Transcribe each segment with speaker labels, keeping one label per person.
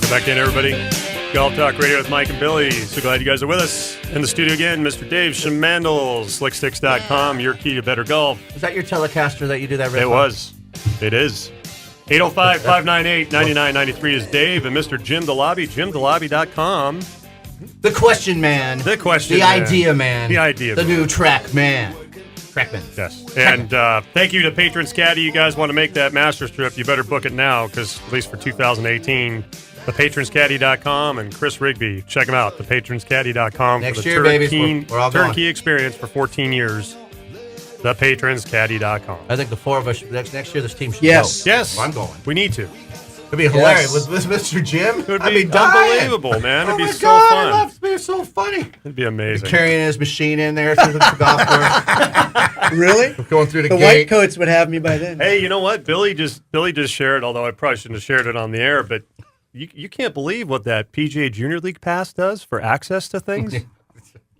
Speaker 1: Welcome back in, everybody. Golf Talk Radio with Mike and Billy. So glad you guys are with us. In the studio again, Mr. Dave Schmandel, slicksticks.com, your key to better golf.
Speaker 2: Is that your Telecaster that you do that riff
Speaker 1: It
Speaker 2: on?
Speaker 1: was. It is. 805-598-9993 is Dave, and Mr. Jim DeLobby, jimdelobby.com.
Speaker 2: The question man.
Speaker 1: The question
Speaker 2: the
Speaker 1: man.
Speaker 2: idea man.
Speaker 1: The idea
Speaker 2: The
Speaker 1: man.
Speaker 2: new track man. Trackman.
Speaker 1: Yes. And thank you to Patrons Caddy. You guys want to make that Masters trip, you better book it now, because at least for 2018, thepatronscaddy.com and Chris Rigby. Check them out, thepatronscaddy.com.
Speaker 2: Next
Speaker 1: for the
Speaker 2: year, babies, we're all going.
Speaker 1: turnkey experience for 14 years. Thepatronscaddy.com.
Speaker 2: I think the four of us, next year, this team should
Speaker 3: Yes.
Speaker 2: go.
Speaker 1: Yes.
Speaker 2: Well, I'm going.
Speaker 1: We need to.
Speaker 2: It'd be hilarious. With this Mr. Jim,
Speaker 1: It would
Speaker 2: I'd
Speaker 1: be
Speaker 2: dying.
Speaker 1: unbelievable, man. It'd
Speaker 2: Oh
Speaker 1: be
Speaker 2: my
Speaker 1: so
Speaker 2: God,
Speaker 1: fun.
Speaker 2: I love it. It's so funny.
Speaker 1: It'd be amazing.
Speaker 2: Carrying his machine in there through the golf course.
Speaker 3: Really?
Speaker 2: Going through the
Speaker 3: The
Speaker 2: gate.
Speaker 3: white coats would have me by then.
Speaker 1: Hey, you know what? Billy just shared, although I probably shouldn't have shared it on the air, but you can't believe what that PGA Junior League pass does for access to things.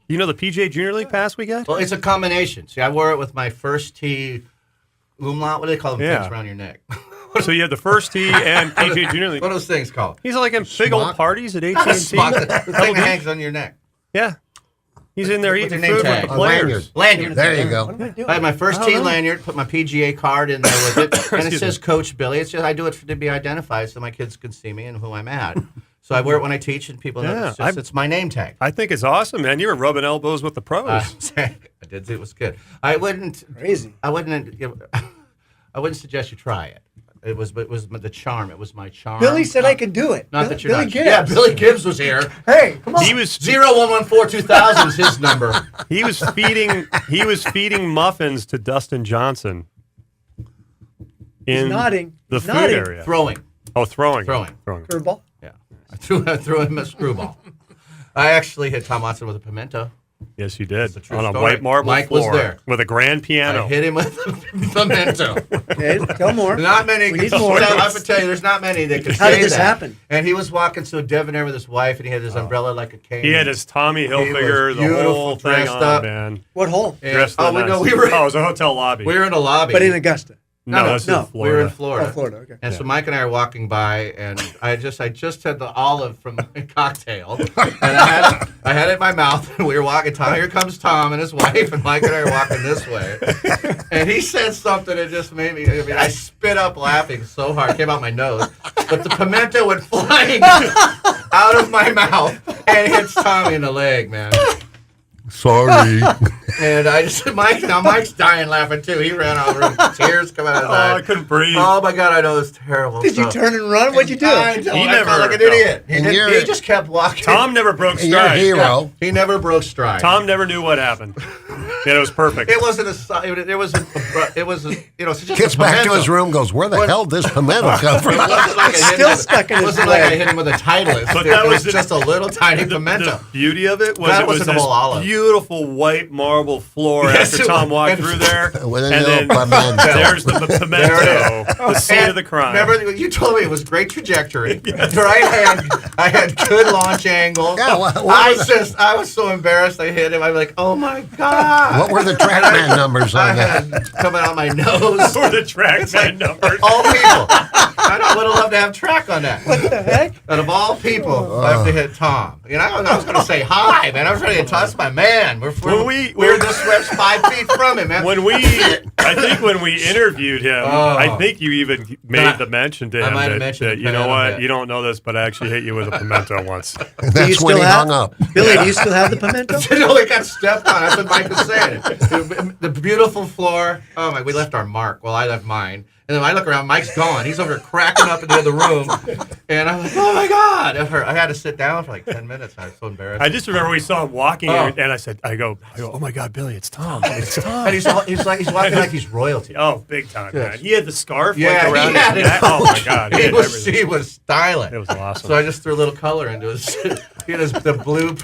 Speaker 1: You know the PGA Junior League pass we got?
Speaker 2: Well, it's a combination. See, I wore it with my first tee umlaut. What do they call them?
Speaker 1: Yeah.
Speaker 2: Things around your neck.
Speaker 1: So you have the first tee and PGA Junior League.
Speaker 2: What are those things called?
Speaker 1: He's like in big old parties at AT&T.
Speaker 2: Smock, the thing that hangs on your neck.
Speaker 1: Yeah. He's in there
Speaker 2: What's
Speaker 1: eating
Speaker 2: your name
Speaker 1: food with
Speaker 2: tag?
Speaker 1: the
Speaker 2: A
Speaker 1: players.
Speaker 2: Lanyard.
Speaker 4: There you go.
Speaker 2: I had my first tee lanyard, put my PGA card in there with it, and it
Speaker 1: Excuse
Speaker 2: says Coach Billy. It's just I do it to be identified so my kids can see me and who I'm at. So I wear it when I teach, and people know
Speaker 1: Yeah,
Speaker 2: it's my name tag.
Speaker 1: I think it's awesome, man. You were rubbing elbows with the pros.
Speaker 2: I did. It was good. I wouldn't.
Speaker 3: Crazy.
Speaker 2: I wouldn't suggest you try it. It was the charm. It was my charm.
Speaker 3: Billy said I could do it.
Speaker 2: Not that you're
Speaker 3: Billy
Speaker 2: not.
Speaker 3: Gibbs.
Speaker 2: Yeah, Billy Gibbs was here.
Speaker 3: Hey, come on.
Speaker 1: He was
Speaker 2: 0114-2000 is his number.
Speaker 1: he was feeding muffins to Dustin Johnson in
Speaker 3: nodding.
Speaker 1: the
Speaker 3: He's
Speaker 1: food
Speaker 3: nodding.
Speaker 1: area.
Speaker 2: Throwing.
Speaker 1: Oh, throwing.
Speaker 3: Curveball.
Speaker 2: Yeah. I threw him a screwball. I actually hit Tom Watson with a pimento.
Speaker 1: Yes, you did.
Speaker 2: It's a true
Speaker 1: On a
Speaker 2: story.
Speaker 1: white marble
Speaker 2: Mike was
Speaker 1: floor
Speaker 2: there.
Speaker 1: with a grand piano.
Speaker 2: I hit him with a pimento.
Speaker 3: Okay, tell more.
Speaker 2: Not many.
Speaker 3: We need more.
Speaker 2: I have to tell you, there's not many that can
Speaker 3: How
Speaker 2: say
Speaker 3: did this
Speaker 2: that.
Speaker 3: happen?
Speaker 2: And he was walking to a debonair with his wife, and he had his umbrella like a cane.
Speaker 1: He had his Tommy Hilfiger,
Speaker 2: was
Speaker 1: the whole
Speaker 2: beautiful,
Speaker 1: thing
Speaker 2: dressed
Speaker 1: on,
Speaker 2: up.
Speaker 1: man.
Speaker 3: What hole?
Speaker 2: And-
Speaker 1: Dressed
Speaker 2: oh,
Speaker 1: to
Speaker 2: we
Speaker 1: the
Speaker 2: know
Speaker 1: nines.
Speaker 2: we were.
Speaker 1: Oh, it was a hotel lobby.
Speaker 2: We were in a lobby.
Speaker 3: But in Augusta.
Speaker 1: no, this
Speaker 3: no.
Speaker 1: is Florida.
Speaker 2: We were in Florida.
Speaker 3: Oh, Florida. Okay.
Speaker 2: And so Mike and I are walking by, and I just had the olive from my cocktail, and I had it in my mouth. And we were walking. Here comes Tom and his wife, and Mike and I are walking this way. And he said something that just made me. I spit up laughing so hard, it came out my nose, but the pimento went flying out of my mouth and hits Tommy in the leg, man.
Speaker 4: Sorry.
Speaker 2: And I just Mike's dying laughing too. He ran out of the room, tears coming out of his
Speaker 1: Oh, I
Speaker 2: eyes.
Speaker 1: couldn't breathe.
Speaker 2: Oh my God, I know it's terrible.
Speaker 3: Did you
Speaker 2: stuff.
Speaker 3: turn and run? What'd you do?
Speaker 2: I felt like an idiot.
Speaker 4: And
Speaker 2: He
Speaker 4: you're-
Speaker 2: just kept walking.
Speaker 1: Tom never broke
Speaker 4: You're a
Speaker 1: stride.
Speaker 4: hero.
Speaker 2: He never broke stride.
Speaker 1: Tom never knew what happened. And it was perfect.
Speaker 2: It wasn't it was it's just
Speaker 4: Gets
Speaker 2: a
Speaker 4: back to
Speaker 2: pimento.
Speaker 4: his room, goes, where the hell did this pimento come
Speaker 2: It
Speaker 4: from?
Speaker 2: wasn't like I hit him
Speaker 3: Still
Speaker 2: with-
Speaker 3: stuck in
Speaker 2: It
Speaker 3: his
Speaker 2: wasn't like I
Speaker 3: leg.
Speaker 2: hit him with a Titleist.
Speaker 1: But
Speaker 2: It
Speaker 1: that
Speaker 2: was
Speaker 1: was
Speaker 2: just a little tiny
Speaker 1: the
Speaker 2: pimento.
Speaker 1: beauty of it was
Speaker 2: That
Speaker 1: it was
Speaker 2: wasn't a
Speaker 1: this
Speaker 2: whole olive.
Speaker 1: beautiful white marble floor
Speaker 2: Yes,
Speaker 1: after
Speaker 2: it
Speaker 1: Tom
Speaker 2: was.
Speaker 1: walked
Speaker 2: And-
Speaker 1: through there.
Speaker 4: With a
Speaker 1: and
Speaker 4: little
Speaker 1: then
Speaker 4: pimento.
Speaker 1: there's the pimento,
Speaker 2: There it is.
Speaker 1: the scene
Speaker 2: And
Speaker 1: of the crime.
Speaker 2: Remember, you told me it was great trajectory. Right hand, I had good launch angle.
Speaker 4: Yeah, what
Speaker 2: I was so embarrassed. I hit him. I'm like, oh my God.
Speaker 4: What were the TrackMan numbers
Speaker 2: I
Speaker 4: on
Speaker 2: had
Speaker 4: that?
Speaker 2: coming out my nose.
Speaker 1: for the track man numbers.
Speaker 2: All people. I would have loved to have track on that.
Speaker 3: What the heck?
Speaker 2: Out of all people, I have to hit Tom. You know, I was going to say hi, man. I was ready to toss my man. We're this we're 5 feet from him, man.
Speaker 1: I think when we interviewed him, I think you even made the mention to
Speaker 2: I
Speaker 1: him
Speaker 2: might have
Speaker 1: that,
Speaker 2: mentioned
Speaker 1: that
Speaker 2: the
Speaker 1: you know
Speaker 2: pimento
Speaker 1: what,
Speaker 2: bit.
Speaker 1: you don't know this, but I actually hit you with a pimento once.
Speaker 3: Do you
Speaker 4: That's when
Speaker 3: still
Speaker 4: he
Speaker 3: have-
Speaker 4: hung up.
Speaker 3: Billy, do you still have the pimento?
Speaker 2: No, it got stepped on. That's what Mike was saying. The beautiful floor. Oh my! We left our mark. Well, I left mine. And then when I look around, Mike's gone. He's over there cracking up in the other room. And I'm like, oh my God. I had to sit down for like 10 minutes. I was so embarrassed.
Speaker 1: I just remember we saw him walking,
Speaker 2: Oh.
Speaker 1: and I go, oh my God, Billy, it's Tom. It's Tom.
Speaker 2: And he's walking like he's royalty.
Speaker 1: Oh, big time, man.
Speaker 2: Yes.
Speaker 1: He had the scarf
Speaker 2: Yeah,
Speaker 1: like around
Speaker 2: he had
Speaker 1: his
Speaker 2: it.
Speaker 1: neck. Oh my God. He
Speaker 2: He
Speaker 1: had
Speaker 2: was
Speaker 1: everything.
Speaker 2: styling.
Speaker 1: It was awesome.
Speaker 2: So I just threw a little color into his. He had the blue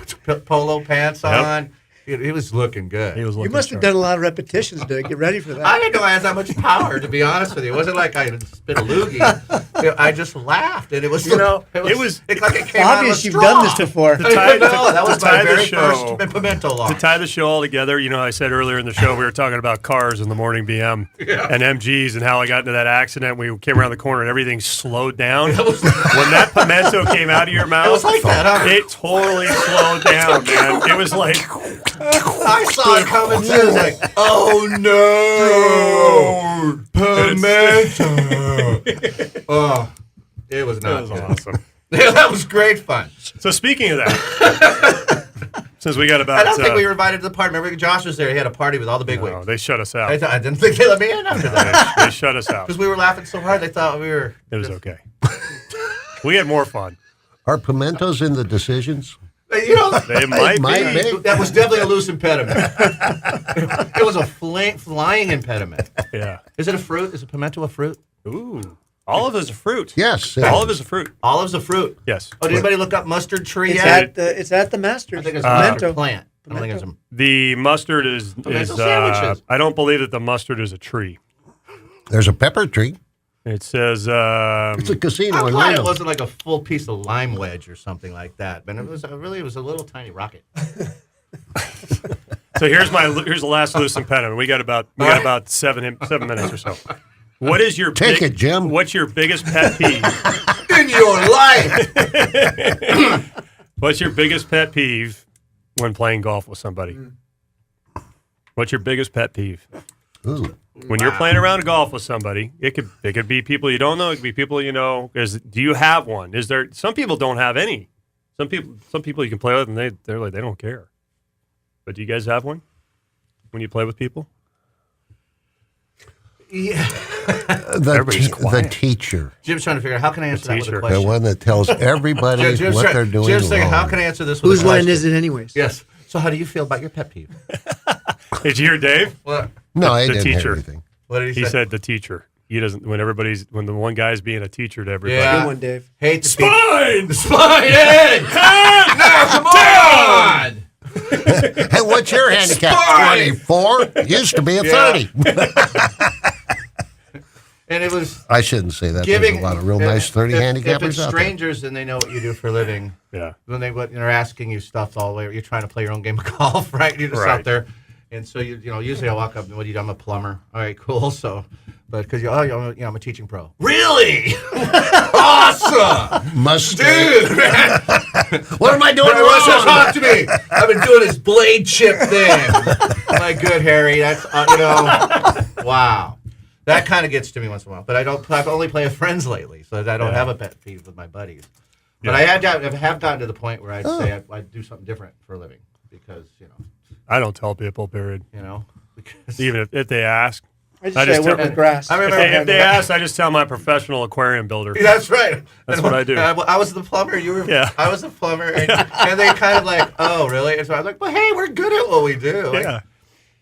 Speaker 2: polo pants on. He was looking good.
Speaker 1: He was
Speaker 3: You
Speaker 1: looking
Speaker 3: must have
Speaker 1: sharp.
Speaker 3: done a lot of repetitions to get ready for that.
Speaker 2: I didn't know I had that much power, to be honest with you. It wasn't like I spit a loogie. I just laughed, and it was,
Speaker 1: You know,
Speaker 2: it
Speaker 1: was
Speaker 2: like it came out of a
Speaker 3: Obvious you've
Speaker 2: straw.
Speaker 3: done this before.
Speaker 1: To tie-
Speaker 2: That was
Speaker 1: to tie
Speaker 2: my
Speaker 1: the
Speaker 2: very
Speaker 1: show-
Speaker 2: first Pimento launch.
Speaker 1: To tie the show all together, you know, I said earlier in the show we were talking about cars in the morning BM and MGs and how I got into that accident. We came around the corner and everything slowed down. When that pimento came out of your mouth,
Speaker 2: It was like that, huh?
Speaker 1: it totally slowed down, man. It was like,
Speaker 2: I saw it coming too. It was like, oh no, Pimento. Oh, it was
Speaker 1: that
Speaker 2: not
Speaker 1: was
Speaker 2: good.
Speaker 1: awesome.
Speaker 2: Yeah, that was great fun.
Speaker 1: So speaking of that, since we got about,
Speaker 2: I don't think we were invited to the party. Remember, Josh was there. He had a party with all the big
Speaker 1: no,
Speaker 2: wigs.
Speaker 1: they shut us out.
Speaker 2: I didn't think they let me in after that
Speaker 1: They shut us out.
Speaker 2: because we were laughing so hard. They thought we were.
Speaker 1: It was okay. We had more fun.
Speaker 4: Are pimentos in the decisions?
Speaker 2: You know,
Speaker 1: They might
Speaker 4: might
Speaker 1: be.
Speaker 4: be.
Speaker 2: that was definitely a loose impediment. It was a flying impediment.
Speaker 1: Yeah.
Speaker 2: Is it a fruit? Is a pimento a fruit?
Speaker 1: Ooh. Olive is a fruit.
Speaker 4: Yes.
Speaker 1: Olive is a fruit.
Speaker 2: Olive's a fruit.
Speaker 1: Yes.
Speaker 2: Oh, did anybody look up mustard tree
Speaker 3: It's
Speaker 2: yet?
Speaker 3: at the Masters.
Speaker 2: I think it's a
Speaker 3: Pimento.
Speaker 2: mustard plant. I don't think it's a.
Speaker 1: The mustard is
Speaker 2: sandwiches.
Speaker 1: I don't believe that the mustard is a tree.
Speaker 4: There's a pepper tree.
Speaker 1: It says
Speaker 4: It's a casino
Speaker 2: I'm
Speaker 4: in
Speaker 2: glad it
Speaker 4: Reno.
Speaker 2: wasn't like a full piece of lime wedge or something like that, but it was a little tiny rocket.
Speaker 1: so. Here's the last loose impediment. We got about 7 minutes or so. What is your
Speaker 4: Take it, Jim.
Speaker 1: What's your biggest pet peeve?
Speaker 2: In your life,
Speaker 1: What's your biggest pet peeve when playing golf with somebody? What's your biggest pet peeve?
Speaker 4: Ooh.
Speaker 1: When you're playing around golf with somebody, it could be people you don't know, it could be people you know. Do you have one? Is there some people don't have any? Some people you can play with and they're like they don't care. But do you guys have one when you play with people?
Speaker 2: yeah.
Speaker 1: Everybody's
Speaker 4: The
Speaker 1: quiet.
Speaker 4: teacher.
Speaker 2: Jim's trying to figure out how can I answer that with
Speaker 1: teacher.
Speaker 2: a
Speaker 4: The
Speaker 2: question.
Speaker 4: one that tells everybody
Speaker 2: Jim's
Speaker 4: what they're doing
Speaker 2: Jim's thinking,
Speaker 4: wrong.
Speaker 2: how can I answer this with
Speaker 3: Whose
Speaker 2: a question?
Speaker 3: line is it, anyways?
Speaker 2: Yes. So, how do you feel about your pet peeve?
Speaker 1: Did you hear Dave?
Speaker 2: What?
Speaker 4: No, I
Speaker 1: the
Speaker 4: didn't
Speaker 1: teacher.
Speaker 4: hear anything.
Speaker 2: What did he
Speaker 1: He
Speaker 2: say?
Speaker 1: said the teacher. He doesn't when the one guy's being a teacher to everybody.
Speaker 2: Yeah.
Speaker 3: Good one, Dave.
Speaker 2: Hate the
Speaker 1: Spine!
Speaker 2: Spine in! Now, come on!
Speaker 4: Hey, what's your handicap?
Speaker 2: Spine!
Speaker 4: 24? Used to be a
Speaker 2: Yeah.
Speaker 4: 30.
Speaker 2: And it was
Speaker 4: I shouldn't say that.
Speaker 2: giving
Speaker 4: There's a lot of real nice 30
Speaker 2: if
Speaker 4: handicappers
Speaker 2: it's
Speaker 4: out there.
Speaker 2: strangers and they know what you do for a living,
Speaker 1: Yeah.
Speaker 2: when they're asking you stuff all the way, you're trying to play your own game of golf, right? You're just
Speaker 1: Right.
Speaker 2: out there, and so usually I walk up and what do you do? I'm a plumber. All right, cool. So, but because I'm a teaching pro. Really? Awesome,
Speaker 4: Mustard.
Speaker 2: dude. Man.
Speaker 4: What am I doing
Speaker 2: Everyone wants to
Speaker 4: wrong?
Speaker 2: talk to me. I've been doing this blade chip thing. My good Harry. That's wow. That kind of gets to me once in a while, but I've only played with friends lately, so I don't have a pet peeve with my buddies. But I have gotten to the point where I'd say I do something different for a living because
Speaker 1: I don't tell people, period.
Speaker 2: because
Speaker 1: Even if they ask.
Speaker 3: I just
Speaker 1: I
Speaker 3: say I
Speaker 1: just
Speaker 3: work
Speaker 1: tell-
Speaker 3: with grass.
Speaker 2: I remember
Speaker 1: If they ask, I just tell my professional aquarium builder.
Speaker 2: that's right.
Speaker 1: That's what I do.
Speaker 2: I was the plumber. You were.
Speaker 1: Yeah.
Speaker 2: I was the plumber, and they kind of like, oh, really? And so I was like, well, hey, we're good at what we do. Like,
Speaker 1: Yeah.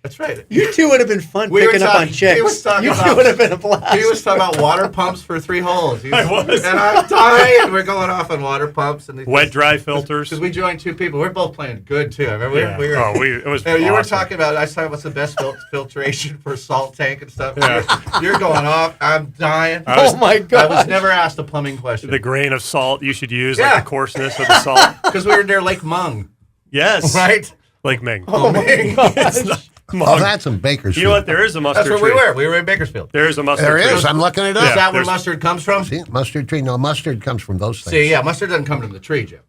Speaker 2: that's right.
Speaker 3: You two would have been fun
Speaker 2: We were
Speaker 3: picking up on
Speaker 2: talking-
Speaker 3: chicks.
Speaker 2: he was talking
Speaker 3: You two
Speaker 2: about-
Speaker 3: would have been a blast.
Speaker 2: He was talking about water pumps for 3 holes.
Speaker 1: I was.
Speaker 2: And I'm dying. We're going off on water pumps and
Speaker 1: Wet, dry filters.
Speaker 2: because we joined 2 people. We're both playing good too. I remember
Speaker 1: Yeah.
Speaker 2: we were.
Speaker 1: It was
Speaker 2: And you were
Speaker 1: awesome.
Speaker 2: talking about. I was talking about what's the best filtration for salt tank and stuff.
Speaker 1: Yeah.
Speaker 2: You're going off. I'm dying.
Speaker 3: Oh my
Speaker 2: I
Speaker 3: god!
Speaker 2: was never asked a plumbing question
Speaker 1: the grain of salt you should use,
Speaker 2: Yeah.
Speaker 1: like the coarseness of the salt.
Speaker 2: because we were near Lake Mung,
Speaker 1: Yes.
Speaker 2: right?
Speaker 1: Like Ming.
Speaker 3: Oh my gosh!
Speaker 1: It's not
Speaker 4: Oh,
Speaker 1: Mung.
Speaker 4: that's in Bakersfield.
Speaker 1: You know what? There is a mustard
Speaker 2: That's where
Speaker 1: tree.
Speaker 2: we were. We were in Bakersfield.
Speaker 1: There is a mustard
Speaker 4: There
Speaker 1: tree.
Speaker 4: is. I'm looking it
Speaker 2: Is
Speaker 4: up.
Speaker 2: that where
Speaker 1: there's-
Speaker 2: mustard comes from?
Speaker 4: See, mustard tree. No, mustard comes from those things.
Speaker 2: See, yeah, mustard doesn't come from the tree, Jim.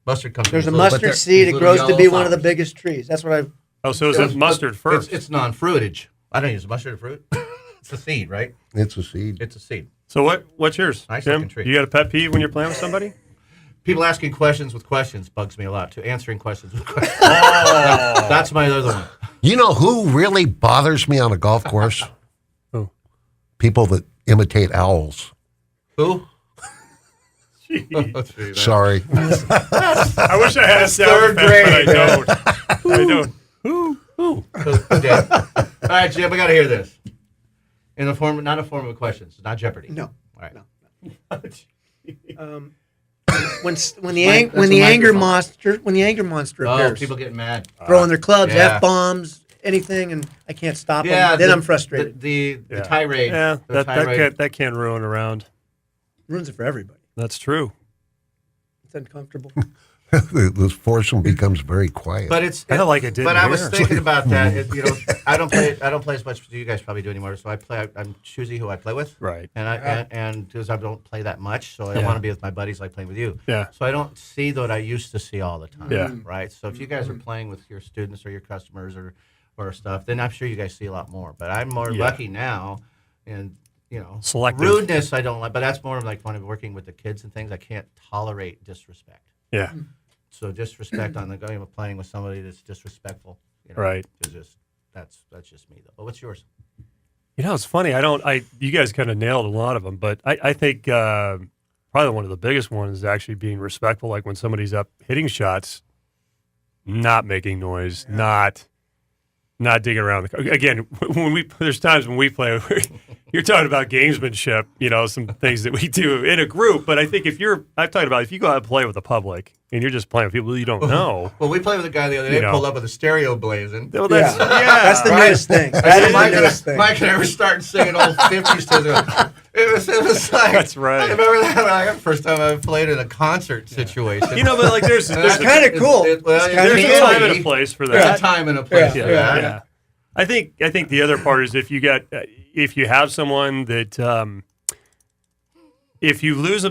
Speaker 2: Mustard comes.
Speaker 3: There's a
Speaker 2: from these little-
Speaker 3: mustard seed.
Speaker 2: these
Speaker 3: It
Speaker 2: little
Speaker 3: grows to
Speaker 2: yellow
Speaker 3: be one of the
Speaker 2: flowers.
Speaker 3: biggest trees. That's what I've.
Speaker 1: Oh, so is it mustard first?
Speaker 2: It's non-fruitage. I don't use mustard a fruit. It's a seed, right?
Speaker 4: It's a seed.
Speaker 2: It's a seed.
Speaker 1: So what's yours,
Speaker 2: Nice
Speaker 1: Jim?
Speaker 2: looking tree.
Speaker 1: You got a pet peeve when you're playing with somebody?
Speaker 2: People asking questions with questions bugs me a lot too. Answering questions with questions. That's my other one.
Speaker 4: You know who really bothers me on a golf course?
Speaker 1: Who?
Speaker 4: People that imitate owls.
Speaker 2: Who?
Speaker 4: Sorry.
Speaker 1: I wish I had a sound
Speaker 2: third
Speaker 1: effect, but
Speaker 2: grade,
Speaker 1: I don't.
Speaker 2: Jim. All right, Jim, we got to hear this. Not a form of a question. It's not Jeopardy.
Speaker 3: No.
Speaker 2: All right.
Speaker 3: No. when the
Speaker 2: Mike, that's a
Speaker 3: anger
Speaker 2: microphone.
Speaker 3: monster
Speaker 2: Oh,
Speaker 3: appears,
Speaker 2: people getting mad.
Speaker 3: throwing their clubs,
Speaker 2: Yeah.
Speaker 3: F-bombs, anything, and I can't stop
Speaker 2: Yeah,
Speaker 3: them. Then I'm frustrated.
Speaker 2: The
Speaker 1: Yeah.
Speaker 2: tirade.
Speaker 1: Yeah,
Speaker 2: the tirade.
Speaker 1: that can ruin a round.
Speaker 3: Ruins it for everybody.
Speaker 1: That's true.
Speaker 3: It's uncomfortable.
Speaker 4: The foursome becomes very quiet.
Speaker 2: But it's
Speaker 1: Kinda like it did
Speaker 2: But
Speaker 1: in
Speaker 2: I was
Speaker 1: here.
Speaker 2: thinking about that. I don't play as much as you guys probably do anymore. So I'm choosy who I play with.
Speaker 1: Right.
Speaker 2: And because I don't play that much, so I want to be with my buddies like playing with you.
Speaker 1: Yeah.
Speaker 2: So I don't see what I used to see all the time.
Speaker 1: Yeah.
Speaker 2: Right. So if you guys are playing with your students or your customers or stuff, then I'm sure you guys see a lot more. But I'm more lucky now, and
Speaker 1: Selective.
Speaker 2: rudeness I don't like. But that's more of like when I'm working with the kids and things. I can't tolerate disrespect.
Speaker 1: Yeah.
Speaker 2: So disrespect on the game of playing with somebody that's disrespectful,
Speaker 1: Right.
Speaker 2: Is just that's just me though. But what's yours?
Speaker 1: It's funny. You guys kind of nailed a lot of them, but I think probably one of the biggest ones is actually being respectful. Like when somebody's up hitting shots, not making noise, not digging around. Again, there's times when we play, you're talking about gamesmanship, some things that we do in a group. But I think if you go out and play with the public and you're just playing with people you don't know.
Speaker 2: Well, we played with a guy the other day, pulled up with a stereo blazing.
Speaker 1: Well, that's,
Speaker 3: That's the
Speaker 1: right.
Speaker 3: newest thing. That is the newest thing.
Speaker 2: Mike and I were starting singing old 50s tunes. It was like,
Speaker 1: That's right.
Speaker 2: I remember that like, the first time I played in a concert situation.
Speaker 1: But like there's
Speaker 3: It's kind of cool.
Speaker 2: It's kinda
Speaker 1: there's a
Speaker 2: cool.
Speaker 1: time and a place for
Speaker 2: There's
Speaker 1: that.
Speaker 2: a time and a place
Speaker 3: Yeah.
Speaker 2: for
Speaker 1: Yeah,
Speaker 2: that.
Speaker 1: yeah. I think the other part is if you have someone that if you lose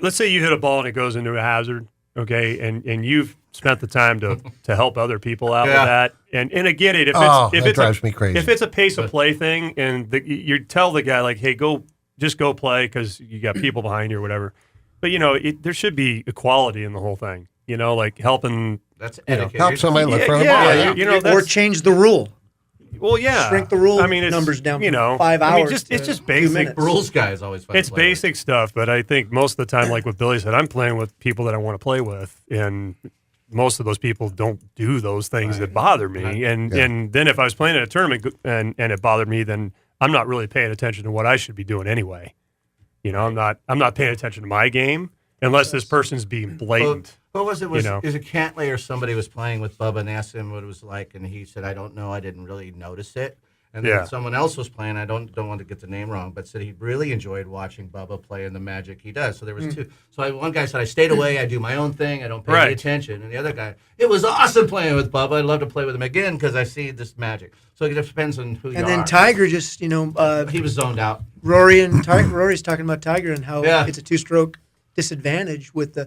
Speaker 1: let's say you hit a ball and it goes into a hazard, okay, and you've spent the time to help other people out with that, and I get it
Speaker 4: that drives me crazy.
Speaker 1: If it's a pace of play thing, and you tell the guy like, hey, just go play because you got people behind you or whatever, but there should be equality in the whole thing, like helping.
Speaker 2: That's etiquette.
Speaker 4: Help somebody look for the
Speaker 1: Yeah,
Speaker 4: ball.
Speaker 3: Or change the rule.
Speaker 1: Well, yeah.
Speaker 3: Shrink the rule
Speaker 1: it's,
Speaker 3: numbers down from 5
Speaker 1: I mean,
Speaker 3: hours
Speaker 1: it's just
Speaker 3: to 2
Speaker 1: basic.
Speaker 3: minutes.
Speaker 2: Rules guy is always fun.
Speaker 1: It's
Speaker 2: to play with.
Speaker 1: basic stuff, but I think most of the time, like what Billy said, I'm playing with people that I want to play with, and most of those people don't do those things that bother me. And then if I was playing in a tournament and it bothered me, then I'm not really paying attention to what I should be doing anyway. I'm not paying attention to my game unless this person's being blatant.
Speaker 2: What was it? Is it Cantley or somebody was playing with Bubba and asked him what it was like, and he said, "I don't know. I didn't really notice it." And then someone else was playing. I don't want to get the name wrong, but said he really enjoyed watching Bubba play and the magic he does. So there was two. So one guy said, "I stayed away. I do my own thing. I don't pay any attention." And the other guy, "It was awesome playing with Bubba. I'd love to play with him again because I see this magic." So it depends on who you are.
Speaker 3: And then Tiger just,
Speaker 2: he was zoned out.
Speaker 3: Rory's talking about Tiger and how it's a two-stroke disadvantage with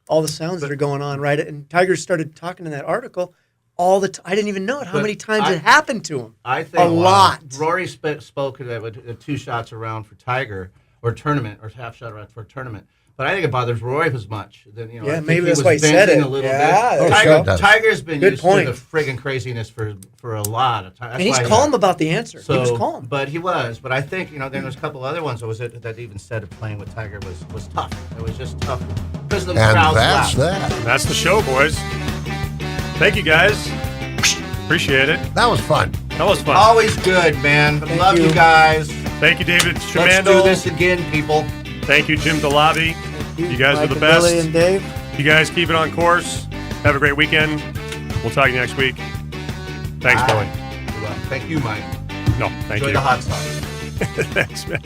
Speaker 3: all the sounds that are going on, right? And Tiger started talking in that article all the time. I didn't even know how many times it happened to him.
Speaker 2: I think
Speaker 3: a lot.
Speaker 2: Rory spoke with 2 shots around for Tiger or tournament or half shot around for a tournament. But I think it bothers Roy as much. I think
Speaker 3: maybe that's
Speaker 2: was
Speaker 3: why he said
Speaker 2: venting
Speaker 3: it.
Speaker 2: a little
Speaker 3: Yeah,
Speaker 2: bit. Tiger's been
Speaker 3: Good
Speaker 2: used
Speaker 3: point.
Speaker 2: to the friggin' craziness for a lot of time.
Speaker 3: And he's calm about the answer. He was calm.
Speaker 2: But he was. But I think there was a couple other ones that even said of playing with Tiger was tough. It was just tough because the
Speaker 4: And
Speaker 2: crowd's
Speaker 4: that's
Speaker 2: loud.
Speaker 4: that.
Speaker 1: That's the show, boys. Thank you, guys. Appreciate it.
Speaker 4: That was fun.
Speaker 1: That was fun.
Speaker 2: Always good, man. Love you guys.
Speaker 1: Thank you, David
Speaker 2: Let's
Speaker 1: Shamando.
Speaker 2: do this again, people.
Speaker 1: Thank you, Jim DeLavi. You guys
Speaker 3: Mike
Speaker 1: are the
Speaker 3: and
Speaker 1: best.
Speaker 3: Billy and Dave.
Speaker 1: You guys keep it on course. Have a great weekend. We'll talk to you next week. Thanks, Billy.
Speaker 2: You're welcome. Thank you, Mike.
Speaker 1: No, thank
Speaker 2: Enjoy
Speaker 1: you.
Speaker 2: the hot sauce.
Speaker 1: Thanks, man.